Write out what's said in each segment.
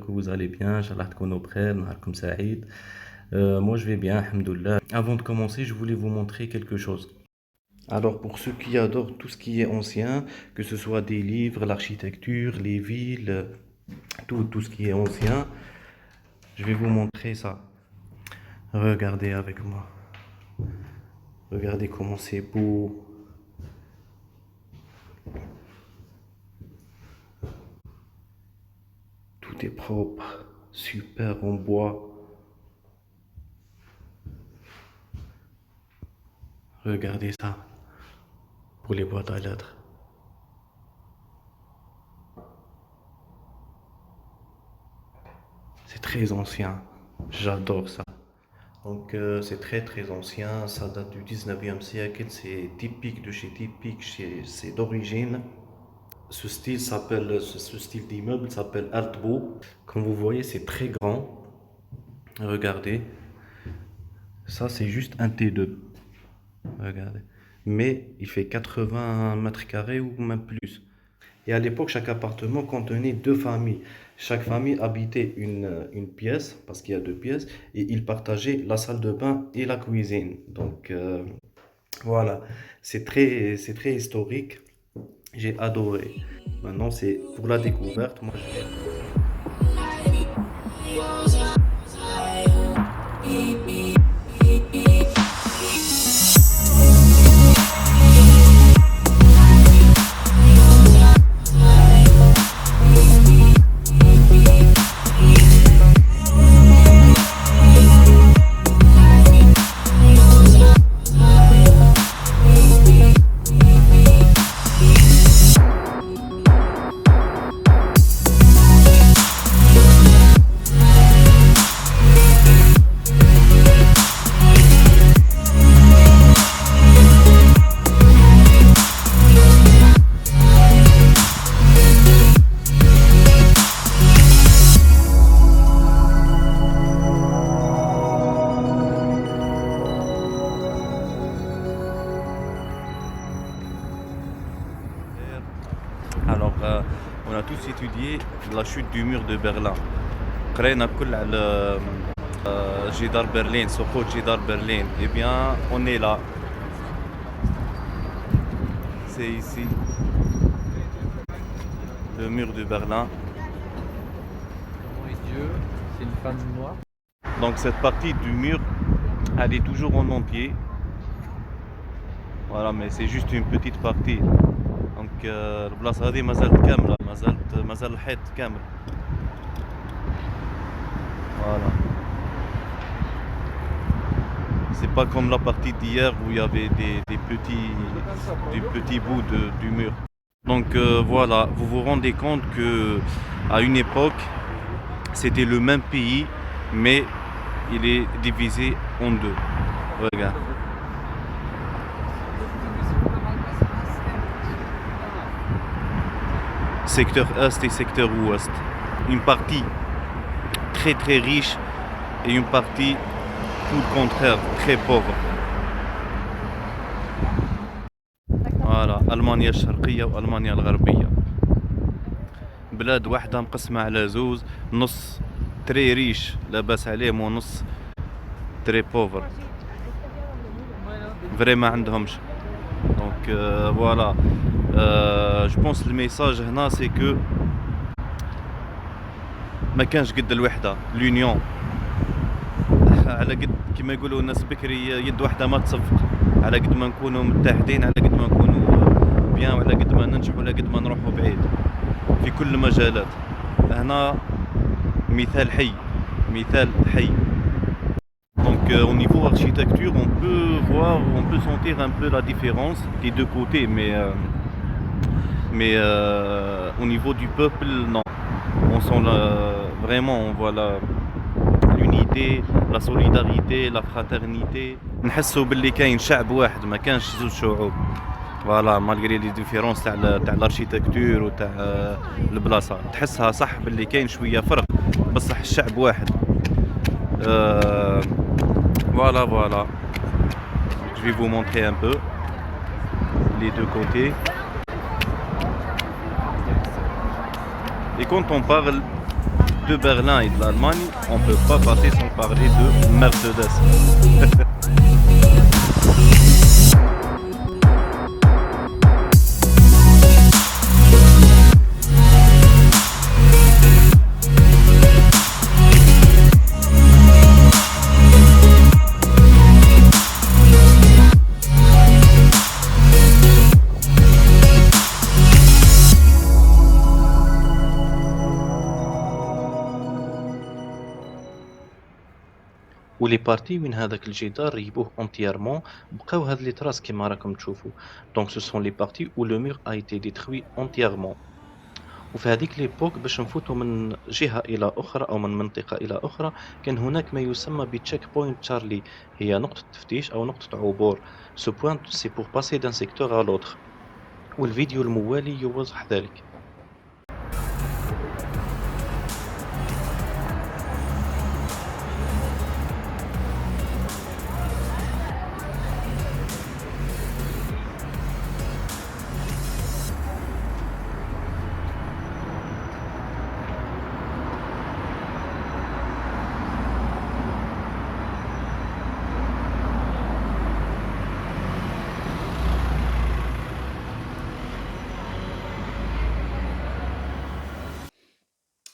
que vous allez bien. Inch'Allah تكونوا بخير, نهاركم سعيد. Moi je vais bien, alhamdoulilah. Avant de commencer, je voulais vous montrer quelque chose. Alors pour ceux qui adorent tout ce qui est ancien, que ce soit des livres, l'architecture, les villes, tout ce qui est ancien, je vais vous montrer ça. Regardez avec moi. Regardez comment c'est beau. Tout est propre, super en bois. Regardez ça pour les boîtes à lettres. C'est très ancien. J'adore ça. Donc c'est très ancien. Ça date du 19e siècle. C'est typique de chez typique. C'est d'origine. Ce style d'immeuble s'appelle Altbau. Comme vous voyez, c'est très grand. Regardez. Ça, c'est juste un T2. Regardez. Mais il fait 80 mètres carrés ou même plus. Et à l'époque, chaque appartement contenait deux familles. Chaque famille habitait une pièce, parce qu'il y a deux pièces, et ils partageaient la salle de bain et la cuisine. Donc voilà, c'est très historique. J'ai adoré. Maintenant, c'est pour la découverte. Moi, Alors, on a tous étudié la chute du mur de Berlin. قرينا كل على جدار برلين, سقوط جدار برلين. Eh bien, on est là. C'est ici, le mur de Berlin. Et Dieu, c'est une femme noire. Donc cette partie du mur, elle est toujours en entier. Voilà, mais c'est juste une petite partie. Donc البلاصة هذه ما زالت كاملة, ما زال الحيط كامل. Voilà. C'est pas comme la partie d'hier où il y avait des petits bouts du mur. Donc voilà, vous vous rendez compte que à une époque, c'était le même pays, mais il est divisé en deux. Regarde. Secteur Est et secteur Ouest. Une partie très riche et une partie tout le contraire, très pauvre. Voilà, ألمانيا الشرقية وألمانيا الغربية. بلاد واحدة مقسمة على زوز, نص تري ريش لاباس عليهم ونص تري بوفر. فري ما عندهمش. Donc voilà. Je pense le message هنا c'est que ما كانش قد الوحدة, l'union. على قد كما يقولوا الناس بكري, يد واحدة ما تصفق. على قد ما نكونوا متحدين, على قد ما نكونوا بيان, وعلى قد ما ننجحوا, على قد ما نروحوا بعيد في كل المجالات. هنا مثال حي. Donc au niveau architecture, on peut sentir un peu la différence des deux côtés, mais au niveau du peuple, non. On sent vraiment, on voit l'unité, la solidarité, la fraternité. نحسوا باللي كاين شعب واحد, ما كانش زوج شعوب. فوالا, مالغري لي ديفيرونس تاع الاركيتكتور وتاع البلاصه, تحسها صح باللي كاين شويه فرق, بصح الشعب واحد. Voilà. Je vais vous montrer un peu les deux côtés. Et quand on parle de Berlin et de l'Allemagne, on ne peut pas passer sans parler de Mercedes. ولي بارتي من هذاك الجدار ريبوه اونتييرمون بقاو هاد لي تراس كيما راكم تشوفوا دونك سو سون لي بارتي او لو مور ا ايتي ديتروي اونتييرمون وفي هذيك ليبوك باش نفوتوا من جهه الى اخرى او من منطقه الى اخرى كان هناك ما يسمى بتشيك بوينت تشارلي هي نقطه تفتيش او نقطه عبور سو بوينت سي بور باسي دان سيكتور ا لوتر والفيديو الموالي يوضح ذلك.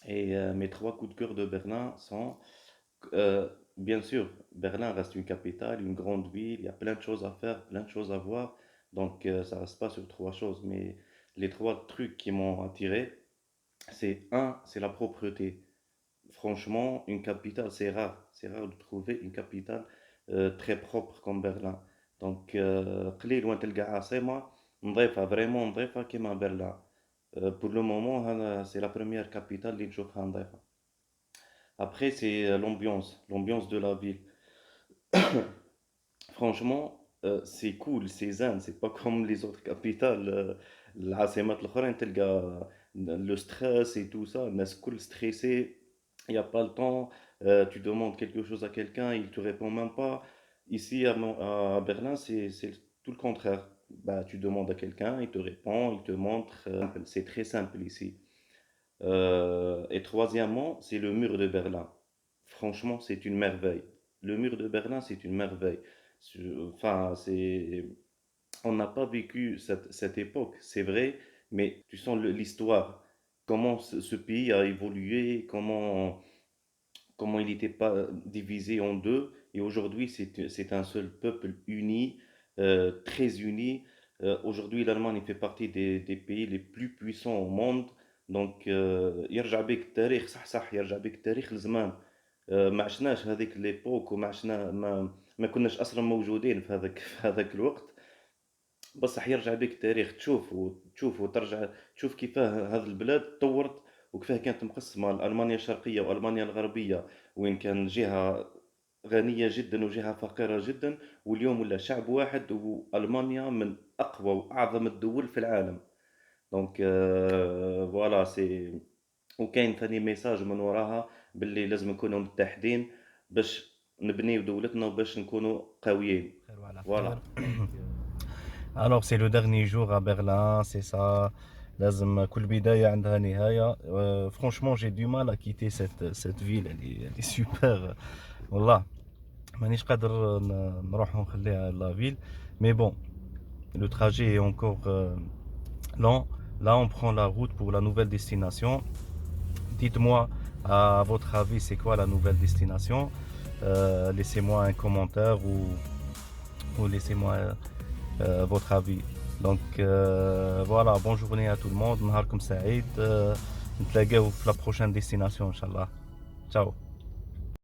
Et mes trois coups de cœur de Berlin sont, bien sûr, Berlin reste une capitale, une grande ville, il y a plein de choses à faire, plein de choses à voir. Donc ça reste pas sur trois choses, mais les trois trucs qui m'ont attiré, c'est un, c'est la propreté. Franchement, une capitale, c'est rare de trouver une capitale très propre comme Berlin. Donc, قليل وين تلقى عاصمة نظيفة vraiment نظيفة كيما Berlin. Pour le moment, c'est la première capitale اللي نشوفها نظيفة. Après, c'est l'ambiance de la ville. Franchement, c'est cool, c'est zen, c'est pas comme les autres capitales. العاصمات الأخرين تلقى le stress et tout ça, الناس كل stressé, il n'y a pas le temps, tu demandes quelque chose à quelqu'un, il te répond même pas. Ici à Berlin, c'est tout le contraire. Bah, tu demandes à quelqu'un, il te répond, il te montre, c'est très simple ici. Et troisièmement, c'est le mur de Berlin. Franchement, c'est une merveille. Le mur de Berlin, c'est une merveille. Enfin, on n'a pas vécu cette époque, c'est vrai, mais tu sens l'histoire, comment ce pays a évolué, comment il n'était pas divisé en deux, et aujourd'hui c'est un seul peuple uni, très uni. Aujourd'hui, l'Allemagne fait partie des pays les plus puissants au monde. Donc يرجع بك التاريخ صح يرجع بك التاريخ لزمان. ما عشناش هذيك ليبوك وما عشنا ما كناش اصلا موجودين في هذاك الوقت. بصح يرجع بك التاريخ تشوف وترجع تشوف كيفاه هذه البلاد تطورت وكيفاه كانت مقسمة ألمانيا الشرقية وألمانيا الغربية، وين كان جهة غنية جدا وجهة فقيرة جدا، واليوم ولا شعب واحد وألمانيا من أقوى وأعظم الدول في العالم. دونك فوالا سي وكاين ثاني ميساج من وراها باللي لازم نكونوا متحدين باش نبنيو دولتنا وباش نكونوا قويين. Voilà. Alors c'est le dernier jour à Berlin, c'est ça. لازم كل بداية عندها نهاية. Franchement j'ai du mal à quitter cette ville, elle est super. والله مانيش قادر نروح ونخليها la ville. Mais bon, le trajet est encore long. Là on prend la route pour la nouvelle destination. Dites-moi à votre avis c'est quoi la nouvelle destination. Laissez-moi un commentaire ou laissez-moi votre avis. Donc voilà, bonne journée à tout le monde. نهاركم سعيد. نتلاقاو في la prochaine destination Inch'Allah. Ciao.